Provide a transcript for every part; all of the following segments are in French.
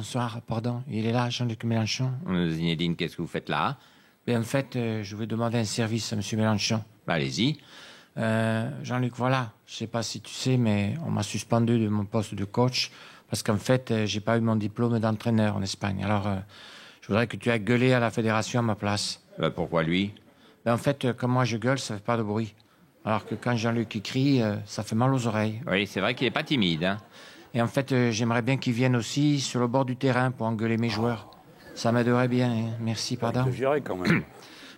Bonsoir, pardon. Il est là, Jean-Luc Mélenchon. Zinedine, qu'est-ce que vous faites là? En fait, je vais demander un service à M. Mélenchon. Bah, allez-y. Jean-Luc, voilà, je sais pas si tu sais, mais on m'a suspendu de mon poste de coach parce qu'en fait, j'ai pas eu mon diplôme d'entraîneur en Espagne. Alors, je voudrais que tu ailles gueuler à la fédération à ma place. Bah, pourquoi lui? En fait, quand moi je gueule, ça fait pas de bruit. Alors que quand Jean-Luc crie, ça fait mal aux oreilles. Oui, c'est vrai qu'il est pas timide, hein. Et en fait, j'aimerais bien qu'il vienne aussi sur le bord du terrain pour engueuler mes joueurs. Ça m'aiderait bien, hein. Merci, pardon. Je quand même.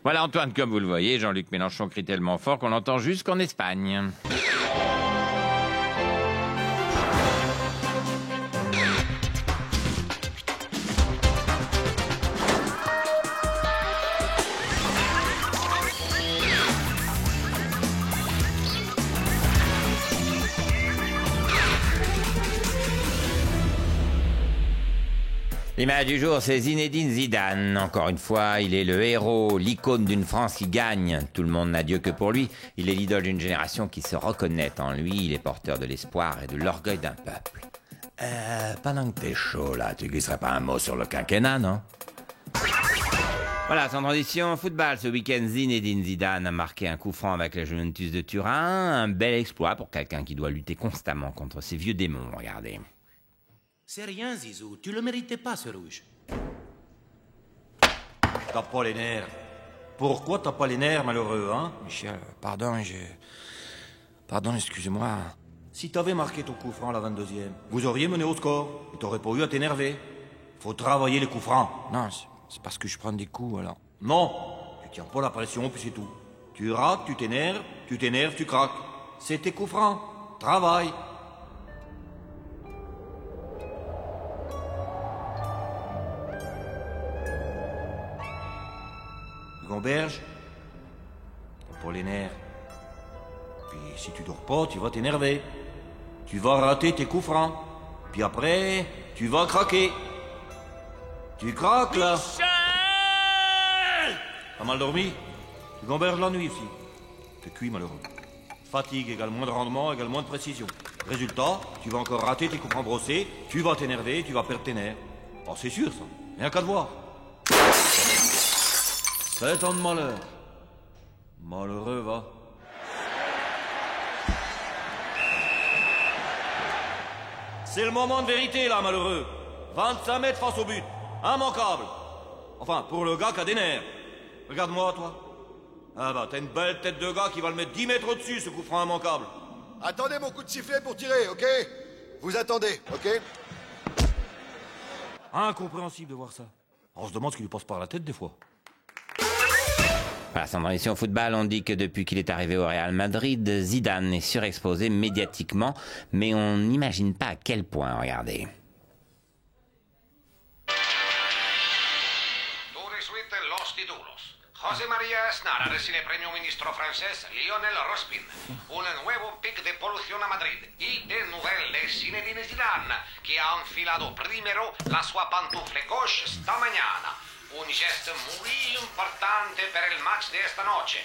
Voilà, Antoine, comme vous le voyez, Jean-Luc Mélenchon crie tellement fort qu'on l'entend jusqu'en Espagne. L'image du jour, c'est Zinedine Zidane. Encore une fois, il est le héros, l'icône d'une France qui gagne. Tout le monde n'a Dieu que pour lui. Il est l'idole d'une génération qui se reconnaît en lui. Il est porteur de l'espoir et de l'orgueil d'un peuple. Pendant que t'es chaud, là, tu glisserais pas un mot sur le quinquennat, non? Voilà, sans transition, football. Ce week-end, Zinedine Zidane a marqué un coup franc avec la Juventus de Turin. Un bel exploit pour quelqu'un qui doit lutter constamment contre ses vieux démons, regardez. C'est rien, Zizou. Tu le méritais pas, ce rouge. T'as pas les nerfs. Pourquoi t'as pas les nerfs, malheureux, hein? Michel, pardon, Pardon, excusez-moi. Si t'avais marqué ton coup franc la 22e, vous auriez mené au score et t'aurais pas eu à t'énerver. Faut travailler les coups francs. Non, c'est parce que je prends des coups, alors. Non, tu tiens pas la pression, puis c'est tout. Tu rates, tu t'énerves, tu craques. C'est tes coups francs. Travaille. Gomberge, t'as pas les nerfs. Puis si tu dors pas, tu vas t'énerver. Tu vas rater tes coups francs. Puis après, tu vas craquer. Tu craques, là. Michel! T'as mal dormi? Tu gamberges la nuit aussi. T'es cuit, malheureux. Fatigue égale moins de rendement, égale moins de précision. Résultat, tu vas encore rater tes coups francs brossés, tu vas t'énerver, tu vas perdre tes nerfs. Oh, c'est sûr, ça. Rien qu'à te voir. 7 ans de malheur. Malheureux, va. C'est le moment de vérité, là, malheureux. 25 mètres face au but. Immanquable. Enfin, pour le gars qui a des nerfs. Regarde-moi, toi. Ah bah, t'as une belle tête de gars qui va le mettre 10 mètres au-dessus, ce coup franc immanquable. Attendez mon coup de sifflet pour tirer, ok? Vous attendez, ok? Incompréhensible de voir ça. On se demande ce qui lui passe par la tête, des fois. Voilà, sans transition au football, on dit que depuis qu'il est arrivé au Real Madrid, Zidane est surexposé médiatiquement, mais on n'imagine pas à quel point, regardez. Tout de suite, los títulos. José María Aznar recibe premio ministro francés Lionel Jospin. Un nuevo pic de polución a Madrid. Y de nouvelle Zinedine Zidane, que ha enfilado primero la sua pantufle gauche esta mañana. Un gesto muy importante per el match de esta noche.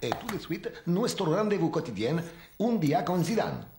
Et tout de suite, nuestro rendez-vous quotidien, un día con Zidane.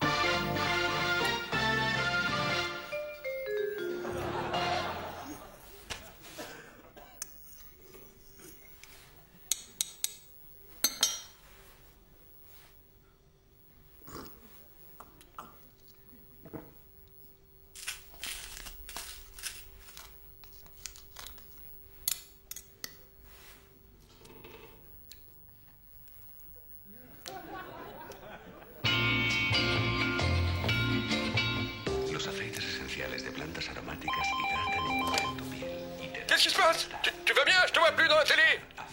Los aceites esenciales de plantas aromáticas hidratan y cubren tu piel. Qu'est-ce qui se passe? Tu vas bien? Je te vois plus dans la télé.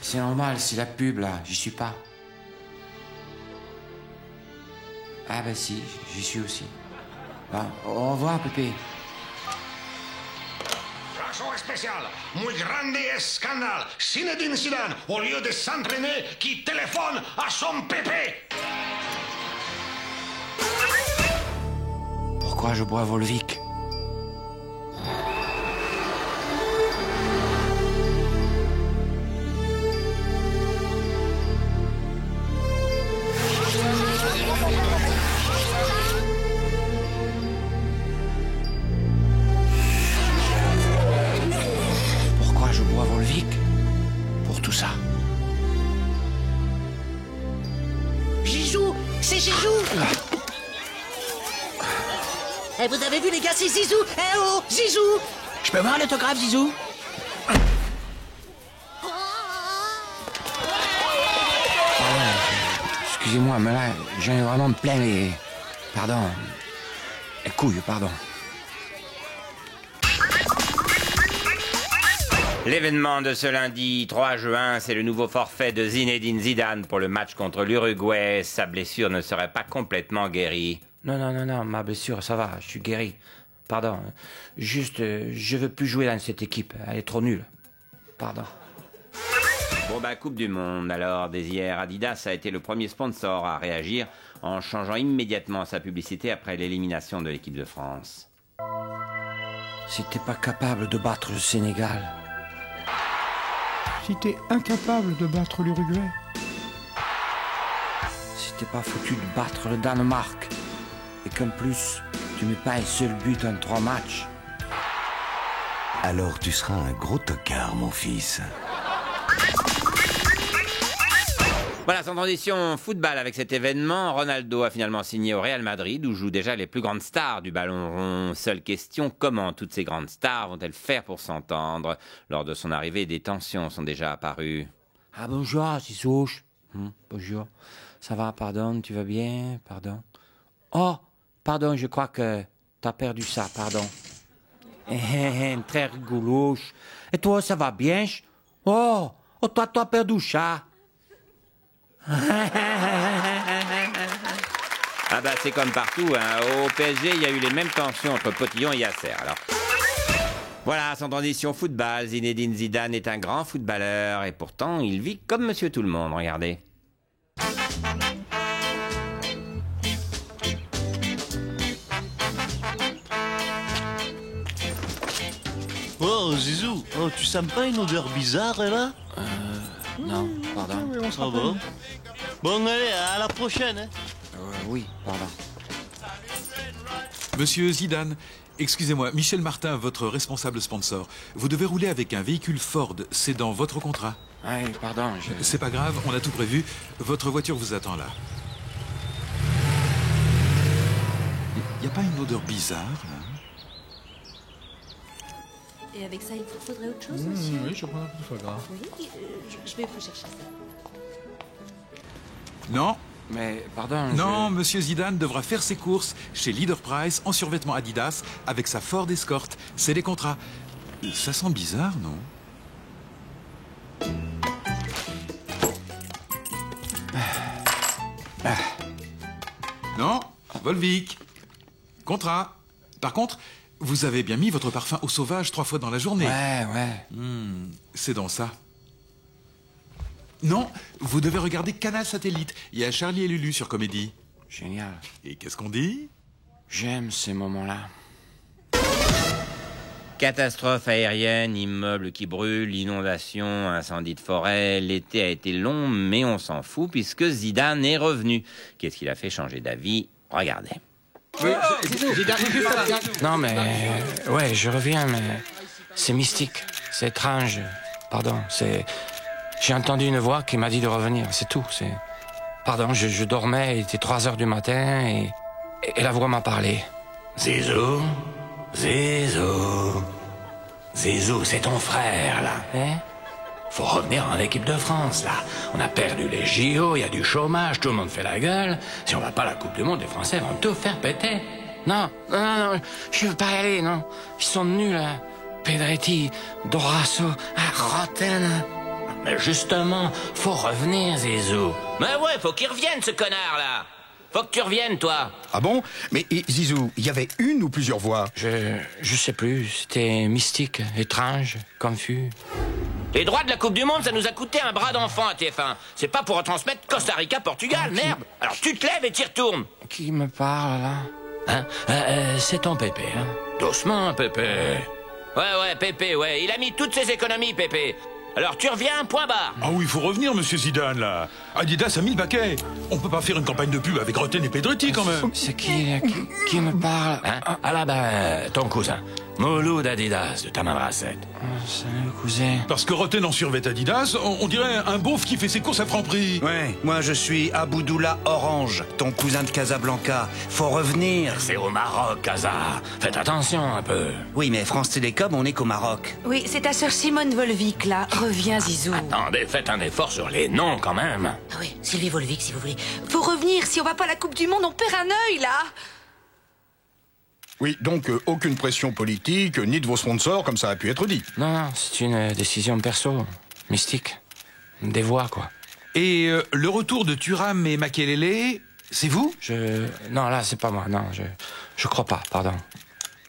C'est normal, c'est la pub, là. J'y suis pas. Ah bah si, j'y suis aussi. Bon, au revoir, Pépé. Caso especial, muy grande escándalo. Zinedine Zidane, au lieu de s'entraîner, qui téléphone à son pépé. Pourquoi je bois Volvic? Eh, vous avez vu, les gars, c'est Zizou. Eh oh, Zizou. Je peux voir l'autographe, Zizou? Excusez-moi, mais là, j'en ai vraiment plein les... Pardon. Les couilles, pardon. L'événement de ce lundi 3 juin, c'est le nouveau forfait de Zinedine Zidane pour le match contre l'Uruguay. Sa blessure ne serait pas complètement guérie. Non, ma blessure, ça va, je suis guéri. Pardon. Juste, je veux plus jouer dans cette équipe. Elle est trop nulle. Pardon. Bon Coupe du Monde, alors, dès hier, Adidas a été le premier sponsor à réagir en changeant immédiatement sa publicité après l'élimination de l'équipe de France. Si t'es pas capable de battre le Sénégal... Si t'es incapable de battre l'Uruguay. Si t'es pas foutu de battre le Danemark, et qu'en plus, tu mets pas un seul but en 3 matchs. Alors tu seras un gros tocard, mon fils. Voilà, sans transition, football avec cet événement. Ronaldo a finalement signé au Real Madrid, où jouent déjà les plus grandes stars du ballon rond. Seule question, comment toutes ces grandes stars vont-elles faire pour s'entendre? Lors de son arrivée, des tensions sont déjà apparues. Ah bonjour, Zizouche. Bonjour. Ça va, pardon, tu vas bien? Pardon. Oh, pardon, je crois que t'as perdu ça, pardon. Très rigoloche. Et toi, ça va bien? Oh, toi, t'as perdu ça. Ah bah c'est comme partout, hein. Au PSG il y a eu les mêmes tensions entre Potillon et Yasser. Alors voilà, sans transition football, Zinedine Zidane est un grand footballeur et pourtant il vit comme monsieur tout le monde, regardez. Oh Zizou, oh, tu sens pas une odeur bizarre là? Non, pardon. Ah bon? Bon allez, à la prochaine. Hein. Oui, pardon. Monsieur Zidane, excusez-moi, Michel Martin, votre responsable sponsor. Vous devez rouler avec un véhicule Ford, c'est dans votre contrat. Oui, pardon. C'est pas grave, on a tout prévu. Votre voiture vous attend là. Y a pas une odeur bizarre là? Et avec ça, il vous faudrait autre chose, monsieur? Oui, je prends un peu de foie gras. Oui, je vais vous chercher ça. Non. Mais, pardon... Non, monsieur Zidane devra faire ses courses chez Leader Price en survêtement Adidas avec sa Ford Escort. C'est les contrats. Ça sent bizarre, non? Non, Volvic. Contrat. Par contre, vous avez bien mis votre parfum au sauvage 3 fois dans la journée. Ouais. C'est dans ça. Non, vous devez regarder Canal Satellite. Il y a Charlie et Lulu sur Comédie. Génial. Et qu'est-ce qu'on dit? J'aime ces moments-là. Catastrophe aérienne, immeubles qui brûlent, inondations, incendie de forêt. L'été a été long, mais on s'en fout puisque Zidane est revenu. Qu'est-ce qu'il a fait changer d'avis? Regardez. Oui, non, mais... Ouais, je reviens, mais... C'est mystique, c'est étrange. Pardon, c'est... J'ai entendu une voix qui m'a dit de revenir, c'est tout, c'est... Pardon, je dormais, il était 3 heures du matin, et la voix m'a parlé. Zizou, c'est ton frère, là. Hein? Faut revenir en équipe de France, là. On a perdu les JO, il y a du chômage, tout le monde fait la gueule. Si on va pas à la Coupe du Monde, les Français vont tout faire péter. Non, je veux pas y aller, non. Ils sont nuls, hein. Pedretti, Dorasso, Roten. Mais justement, faut revenir, Zizou. Mais ouais, faut qu'il revienne, ce connard-là. Faut que tu reviennes, toi. Ah bon? Mais Zizou, il y avait une ou plusieurs voix? Je sais plus, c'était mystique, étrange, confus. Les droits de la Coupe du Monde, ça nous a coûté un bras d'enfant à TF1. C'est pas pour retransmettre Costa Rica-Portugal, merde. Alors tu te lèves et t'y retournes. Qui me parle, là? Hein? C'est ton Pépé, hein? Doucement, Pépé. Ouais, Pépé, ouais. Il a mis toutes ses économies, Pépé. Alors tu reviens, point barre. Ah oui, il faut revenir, monsieur Zidane, là. Adidas a mis le paquet. On peut pas faire une campagne de pub avec Roten et Pedretti, quand même. C'est qui me parle? Hein? Ah là, ton cousin. Mouloud Adidas de ta main brassette. Salut, cousin. Parce que Roten en survêt Adidas, on dirait un beauf qui fait ses courses à Franprix. Ouais, moi je suis Aboudoula Orange, ton cousin de Casablanca. Faut revenir. C'est au Maroc, Casa. Faites attention un peu. Oui, mais France Télécom, on est qu'au Maroc. Oui, c'est ta sœur Simone Volvic, là. Reviens, Zizou. Attendez, faites un effort sur les noms, quand même. Ah oui, Sylvie Volvic, si vous voulez. Faut revenir, si on va pas à la Coupe du Monde, on perd un œil, là. Oui, donc aucune pression politique, ni de vos sponsors, comme ça a pu être dit. Non, c'est une décision perso, mystique. Des voix, quoi. Et le retour de Thuram et Makelele, c'est vous? Non, là, c'est pas moi, non, je crois pas, pardon.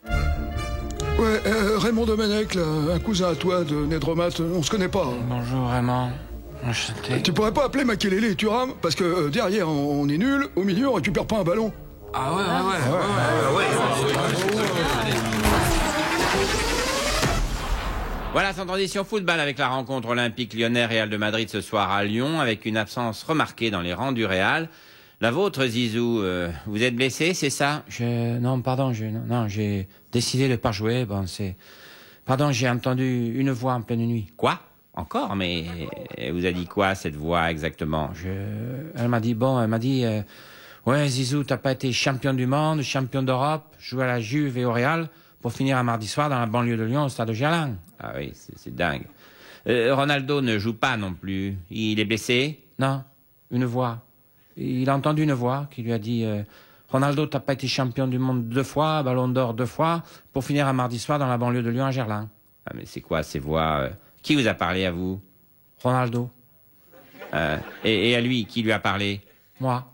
Ouais, Raymond Domenech, là, un cousin à toi de Nedromat, on se connaît pas. Bonjour, Raymond. Enchanté. Tu pourrais pas appeler Makelele et Thuram, parce que derrière, on est nul, au milieu, on récupère pas un ballon. Ah ouais. Voilà, sans transition football avec la rencontre olympique lyonnais-Real de Madrid ce soir à Lyon, avec une absence remarquée dans les rangs du Real. La vôtre, Zizou, vous êtes blessé, c'est ça? Non, pardon, j'ai décidé de pas jouer, bon, Pardon, j'ai entendu une voix en pleine nuit. Quoi? Encore? Mais elle vous a dit quoi, cette voix, exactement? Elle m'a dit, ouais, Zizou, t'as pas été champion du monde, champion d'Europe, joué à la Juve et au Real, pour finir un mardi soir dans la banlieue de Lyon, au stade de Gerland. Ah oui, c'est dingue. Ronaldo ne joue pas non plus. Il est blessé? Non, une voix. Il a entendu une voix qui lui a dit Ronaldo, t'as pas été champion du monde 2 fois, ballon d'or 2 fois, pour finir un mardi soir dans la banlieue de Lyon à Gerland. Ah mais c'est quoi ces voix Qui vous a parlé à vous? Ronaldo. Et à lui, qui lui a parlé? Moi.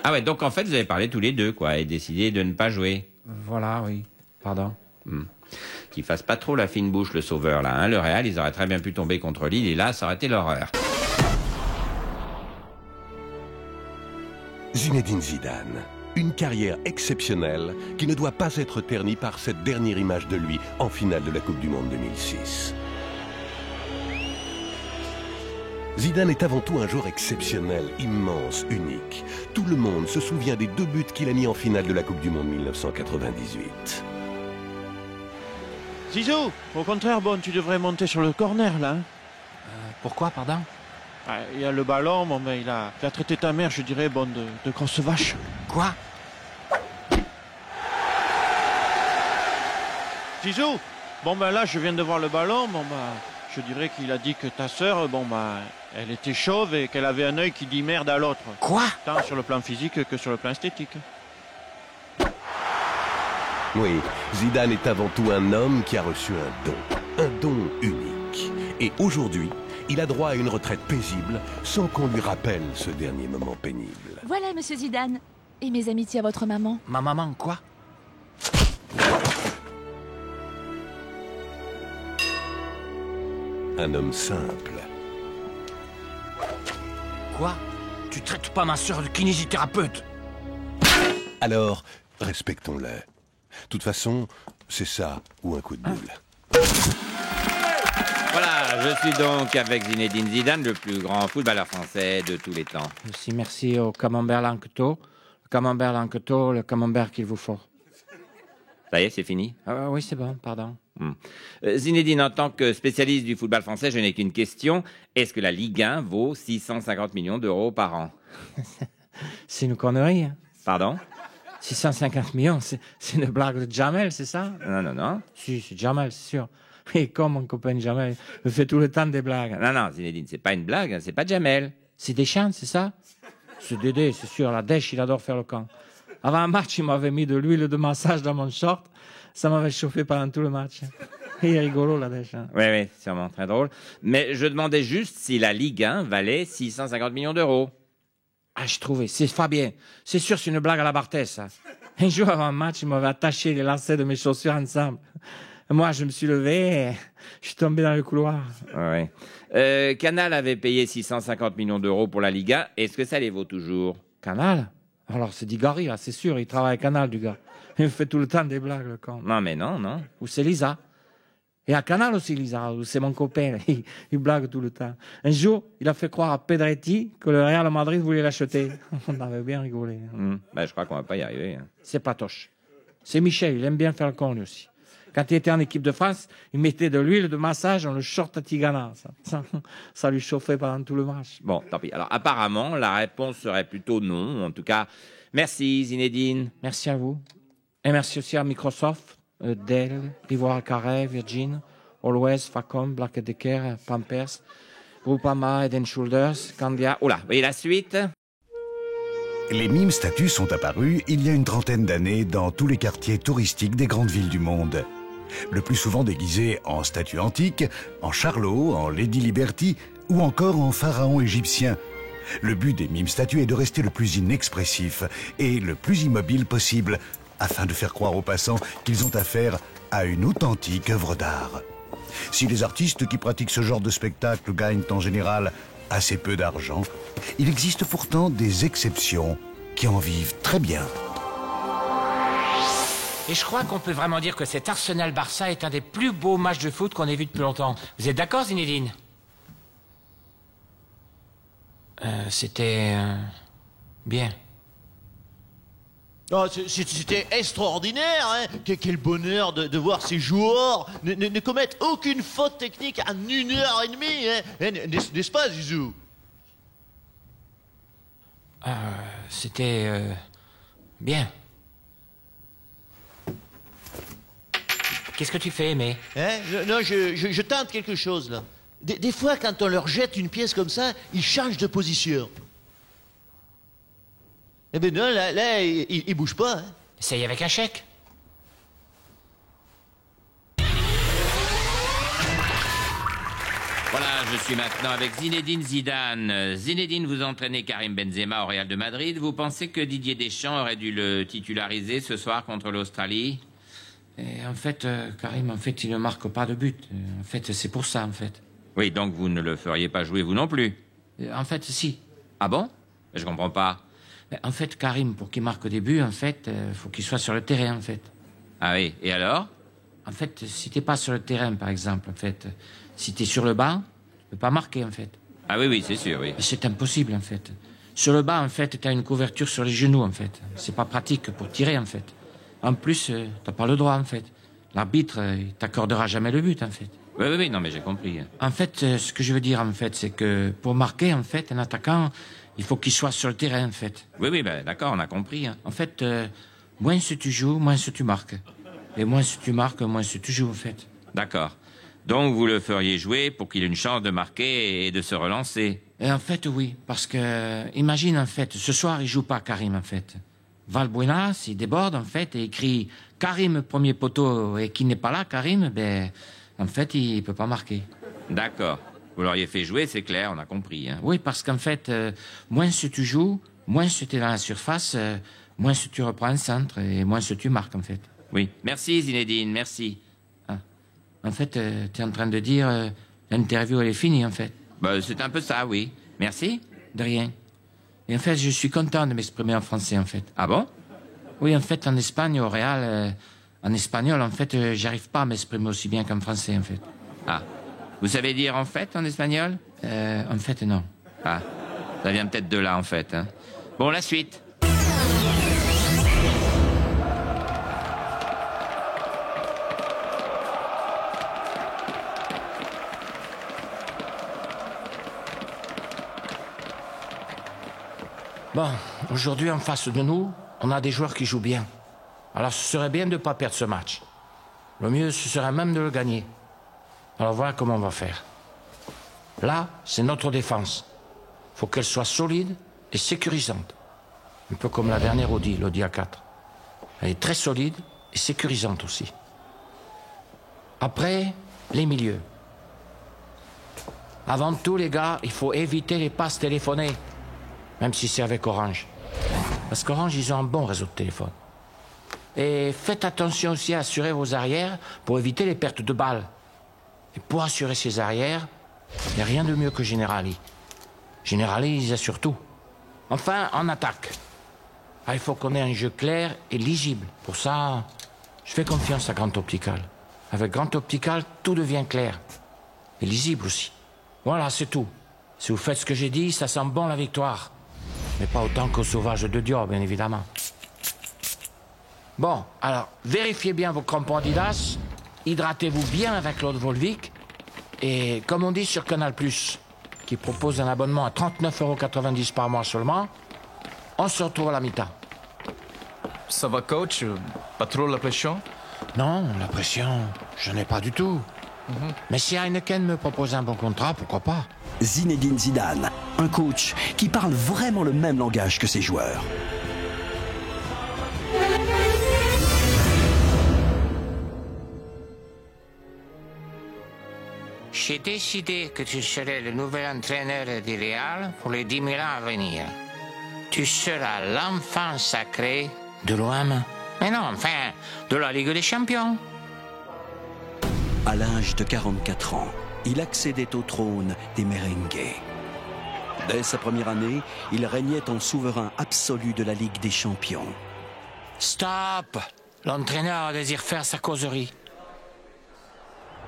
Ah ouais, donc en fait vous avez parlé tous les deux, quoi, et décidé de ne pas jouer. Voilà, oui. Pardon. Qu'il fasse pas trop la fine bouche, le sauveur, là. Hein. Le Real, ils auraient très bien pu tomber contre Lille, et là, ça aurait été l'horreur. Zinedine Zidane. Une carrière exceptionnelle qui ne doit pas être ternie par cette dernière image de lui en finale de la Coupe du Monde 2006. Zidane est avant tout un joueur exceptionnel, immense, unique. Tout le monde se souvient des 2 buts qu'il a mis en finale de la Coupe du Monde 1998. Zizou, au contraire, bon, tu devrais monter sur le corner, là. Pourquoi, pardon? Il y a le ballon, bon, ben, il a traité ta mère, je dirais, bon, de grosse vache. Quoi? Zizou, bon, ben là, je viens de voir le ballon, bon, ben, je dirais qu'il a dit que ta sœur, bon, ben, elle était chauve et qu'elle avait un œil qui dit merde à l'autre. Quoi? Tant sur le plan physique que sur le plan esthétique. Oui, Zidane est avant tout un homme qui a reçu un don unique. Et aujourd'hui, il a droit à une retraite paisible sans qu'on lui rappelle ce dernier moment pénible. Voilà, monsieur Zidane. Et mes amitiés à votre maman. Ma maman, quoi? Un homme simple. Quoi? Tu traites pas ma sœur de kinésithérapeute? Alors, respectons-le. De toute façon, c'est ça ou un coup de boule. Voilà, je suis donc avec Zinedine Zidane, le plus grand footballeur français de tous les temps. Aussi merci au camembert Lanqueteau. Le camembert qu'il vous faut. Ça y est, c'est fini? Oui, c'est bon, pardon. Zinedine, en tant que spécialiste du football français, je n'ai qu'une question. Est-ce que la Ligue 1 vaut 650 millions d'euros par an? C'est une connerie. Hein. Pardon? 650 millions, c'est une blague de Jamel, c'est ça? Non. Si, c'est Jamel, c'est sûr. Et comme mon copain Jamel, il fait tout le temps des blagues. Non, Zinedine, c'est pas une blague, c'est pas Jamel. C'est Deschamps, c'est ça? C'est Dédé, c'est sûr. La Dèche, il adore faire le camp. Avant un match, il m'avait mis de l'huile de massage dans mon short. Ça m'avait chauffé pendant tout le match. Il est rigolo, la Dèche. Hein. Oui, sûrement, très drôle. Mais je demandais juste si la Ligue 1 valait 650 millions d'euros. Ah, j'ai trouvé, c'est Fabien. C'est sûr, c'est une blague à la Barthès, ça. Un jour avant un match, il m'avait attaché les lacets de mes chaussures ensemble. Moi, je me suis levé et je suis tombé dans le couloir. Oui. Canal avait payé 650 millions d'euros pour la Ligue 1. Est-ce que ça les vaut toujours? Canal? Alors, c'est Digari, là, c'est sûr. Il travaille à Canal, du gars. Il me fait tout le temps des blagues, le con. Non, mais non. Ou c'est Lisa. Et à Canal aussi, Lisa. C'est mon copain. Il blague tout le temps. Un jour, il a fait croire à Pedretti que le Real Madrid voulait l'acheter. On avait bien rigolé. Je crois qu'on va pas y arriver. Hein. C'est Patoche. C'est Michel. Il aime bien faire le con, lui aussi. Quand il était en équipe de France, il mettait de l'huile de massage dans le short à Tigana. Ça lui chauffait pendant tout le match. Bon, tant pis. Alors, apparemment, la réponse serait plutôt non. En tout cas, merci Zinedine. Merci à vous. Et merci aussi à Microsoft, Dell, Ivoire Carré, Virgin, Always, Facom, Black & Decker, Pampers, Groupama, Head & Shoulders, Candia. Oula, et la suite? Les mimes statues sont apparus il y a une trentaine d'années dans tous les quartiers touristiques des grandes villes du monde. Le plus souvent déguisés en statues antiques, en Charlot, en Lady Liberty ou encore en pharaon égyptien. Le but des mimes statues est de rester le plus inexpressif et le plus immobile possible afin de faire croire aux passants qu'ils ont affaire à une authentique œuvre d'art. Si les artistes qui pratiquent ce genre de spectacle gagnent en général assez peu d'argent, il existe pourtant des exceptions qui en vivent très bien. Et je crois qu'on peut vraiment dire que cet Arsenal-Barça est un des plus beaux matchs de foot qu'on ait vu depuis longtemps. Vous êtes d'accord, Zinedine? C'était... bien. Oh, c'était extraordinaire, hein. Quel bonheur de voir ces joueurs ne commettre aucune faute technique en 1h30, hein. N'est-ce pas, Zizou? C'était... bien. Qu'est-ce que tu fais, Aimé? Hein? Non, je tente quelque chose, là. Des fois, quand on leur jette une pièce comme ça, ils changent de position. Eh ben non, là il bouge pas. Hein. Essaye avec un chèque. Voilà, je suis maintenant avec Zinedine Zidane. Zinedine, vous entraînez Karim Benzema au Real de Madrid. Vous pensez que Didier Deschamps aurait dû le titulariser ce soir contre l'Australie? Et en fait, Karim, en fait, il ne marque pas de but. En fait, c'est pour ça, en fait. Oui, donc vous ne le feriez pas jouer, vous non plus? En fait, si. Ah bon? Je comprends pas. En fait, Karim, pour qu'il marque des buts, en fait, faut qu'il soit sur le terrain, en fait. Ah oui, et alors? En fait, si t'es pas sur le terrain, par exemple, en fait, si t'es sur le banc, tu peux pas marquer, en fait. Ah oui, oui, c'est sûr, oui. C'est impossible, en fait. Sur le banc, en fait, t'as une couverture sur les genoux, en fait. C'est pas pratique pour tirer, en fait. En plus, t'as pas le droit, en fait. L'arbitre, il t'accordera jamais le but, en fait. Oui, non, mais j'ai compris. En fait, ce que je veux dire, en fait, c'est que pour marquer, en fait, un attaquant, il faut qu'il soit sur le terrain, en fait. Oui, ben, d'accord, on a compris. Hein. En fait, moins tu joues, moins tu marques. Et moins tu marques, moins tu joues, en fait. D'accord. Donc, vous le feriez jouer pour qu'il ait une chance de marquer et de se relancer? Et en fait, oui. Parce que, imagine, en fait, ce soir, il joue pas Karim, en fait. Valbuena, il déborde, en fait, et écrit Karim, premier poteau, et qui n'est pas là, Karim, ben, en fait, il peut pas marquer. D'accord. Vous l'auriez fait jouer, c'est clair, on a compris. Hein. Oui, parce qu'en fait, moins tu joues, moins tu es dans la surface, moins tu reprends un centre, et moins tu marques, en fait. Oui. Merci, Zinedine, merci. Ah. En fait, tu es en train de dire, l'interview, elle est finie, en fait. Bah, c'est un peu ça, oui. Merci. De rien. Et en fait, je suis content de m'exprimer en français, en fait. Ah bon? Oui, en fait, en Espagne, au Real, en espagnol, en fait, j'arrive pas à m'exprimer aussi bien qu'en français, en fait. Ah. Vous savez dire en fait en espagnol? En fait, non. Ah. Ça vient peut-être de là, en fait. Hein. Bon, la suite. Bon, aujourd'hui, en face de nous, on a des joueurs qui jouent bien. Alors, ce serait bien de ne pas perdre ce match. Le mieux, ce serait même de le gagner. Alors, voilà comment on va faire. Là, c'est notre défense. Il faut qu'elle soit solide et sécurisante. Un peu comme la dernière Audi, l'Audi A4. Elle est très solide et sécurisante aussi. Après, les milieux. Avant tout, les gars, il faut éviter les passes téléphonées. Même si c'est avec Orange. Parce qu'Orange, ils ont un bon réseau de téléphone. Et faites attention aussi à assurer vos arrières pour éviter les pertes de balles. Et pour assurer ses arrières, il n'y a rien de mieux que Generali. Generali, ils assurent tout. Enfin, en attaque. Il faut qu'on ait un jeu clair et lisible. Pour ça, je fais confiance à Grand Optical. Avec Grand Optical, tout devient clair. Et lisible aussi. Voilà, c'est tout. Si vous faites ce que j'ai dit, ça sent bon la victoire. Mais pas autant qu'au sauvage de Dior, bien évidemment. Bon, alors, vérifiez bien vos crampons Adidas hydratez-vous bien avec l'eau de Volvic. Et comme on dit sur Canal+, qui propose un abonnement à 39,90 € par mois seulement, on se retrouve à la mi-temps. Ça va, coach? Pas trop la pression? Non, la pression, je n'ai pas du tout. Mais si Heineken me propose un bon contrat, pourquoi pas? Zinedine Zidane, un coach qui parle vraiment le même langage que ses joueurs. J'ai décidé que tu serais le nouvel entraîneur du Real pour les 10 000 ans à venir. Tu seras l'enfant sacré de l'OM. Mais non, enfin, de la Ligue des Champions. À l'âge de 44 ans, il accédait au trône des merengues. Dès sa première année, il régnait en souverain absolu de la Ligue des Champions. Stop! L'entraîneur désire faire sa causerie.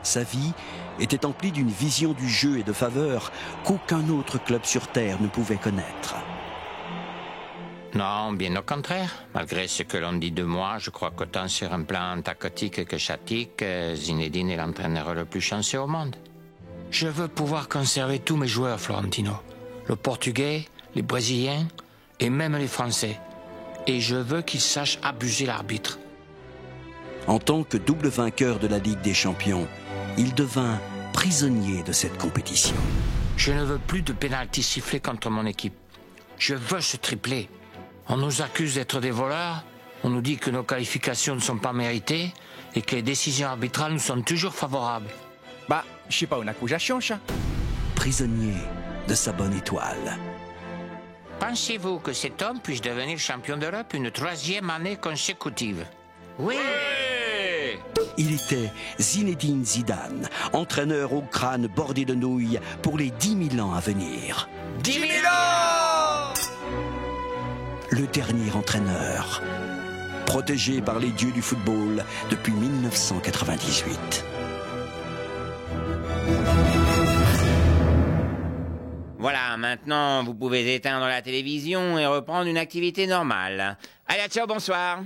Sa vie était emplie d'une vision du jeu et de faveur qu'aucun autre club sur Terre ne pouvait connaître. Non, bien au contraire. Malgré ce que l'on dit de moi, je crois qu'autant sur un plan tactique que statique, Zinedine est l'entraîneur le plus chanceux au monde. Je veux pouvoir conserver tous mes joueurs, Florentino. Le Portugais, les Brésiliens et même les Français. Et je veux qu'ils sachent abuser l'arbitre. En tant que double vainqueur de la Ligue des Champions, il devint prisonnier de cette compétition. Je ne veux plus de pénalty sifflés contre mon équipe. Je veux ce triplé. On nous accuse d'être des voleurs, on nous dit que nos qualifications ne sont pas méritées et que les décisions arbitrales nous sont toujours favorables. Bah, je sais pas une accusation, ça. Prisonnier de sa bonne étoile. Pensez-vous que cet homme puisse devenir champion d'Europe une 3e année consécutive? Oui! Il était Zinedine Zidane, entraîneur au crâne bordé de nouilles pour les 10 000 ans à venir. 10 000 ans! Le dernier entraîneur, protégé par les dieux du football depuis 1998. Voilà, maintenant vous pouvez éteindre la télévision et reprendre une activité normale. Allez, ciao, bonsoir.